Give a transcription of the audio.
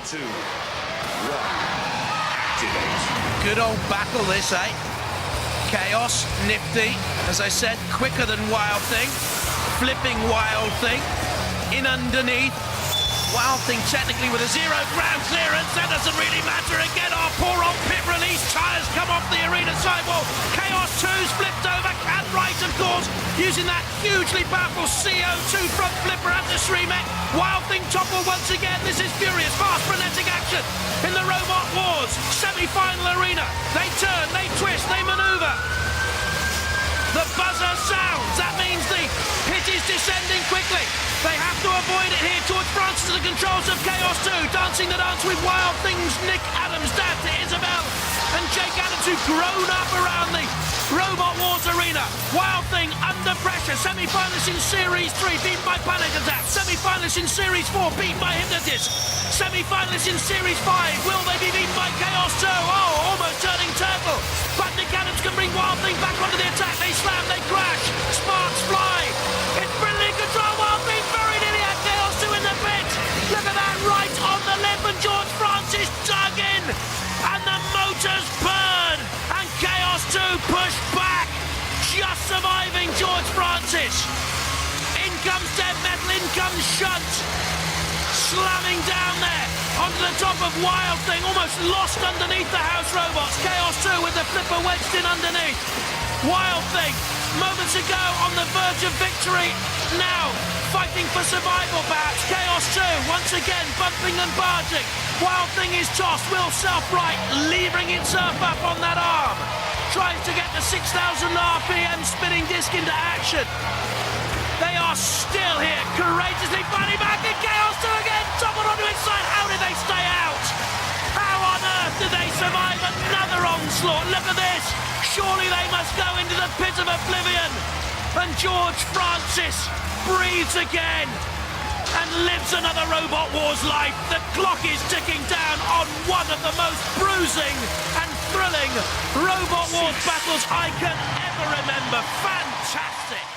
2, 1, activate. Good old battle this, eh? Chaos, nifty, as I said, quicker than Wild Thing, flipping Wild Thing, in underneath. Wild Thing technically with a 0 ground clearance, that doesn't really matter again. Our poor old pit release, tyres come off the arena sidewall. Chaos 2's flipped over, can right of course, using that hugely powerful CO2 front flipper at the Srimek. Wild Thing topple once again, this is furious, fast frenetic action in the Robot Wars semi-final arena. They turn, they twist, they manoeuvre. The buzzer sounds, that means the pit is descending quickly. They have to avoid it here. George Francis to the controls of Chaos 2, dancing the dance with Wild Thing's Nick Adams, dad to Isabel and Jake Adams, who've grown up around the Robot Wars arena. Wild Thing under pressure, semi-finalists in Series 3, beaten by Panic Attack. Semi-finalists in Series 4, beaten by Hypnotist. Semi-finalists in Series 5, will they be beaten by Chaos 2? Oh, almost turning turtle. But Nick Adams can bring Wild Thing back onto the attack. They slam, they crash, sparks fly. It's brilliant control. Wild Thing very nearly had Chaos 2 in the pit. Look at that, right on the lip, and George Francis dug in. And the motors burn. And Chaos 2 pushed back, just surviving George Francis. In comes Dead Metal, in comes Shunt. Slamming down there onto the top of Wild Thing, almost lost underneath the house robots. Chaos 2 with the flipper wedged in underneath. Wild Thing, moments ago on the verge of victory, now fighting for survival perhaps. Chaos 2 once again bumping and barging. Wild Thing is tossed, will self-right, levering itself up on that arm. Tries to get the 6,000 RPM spinning disc into action. They are still here, courageously fighting back, and Chaos 2 again, toppled onto its side. How did they stay out? How on earth did they survive another onslaught? Look at this. Surely they must go into the pit of oblivion. And George Francis breathes again and lives another Robot Wars life. The clock is ticking down on one of the most bruising and thrilling Robot Wars battles I can ever remember. Fantastic.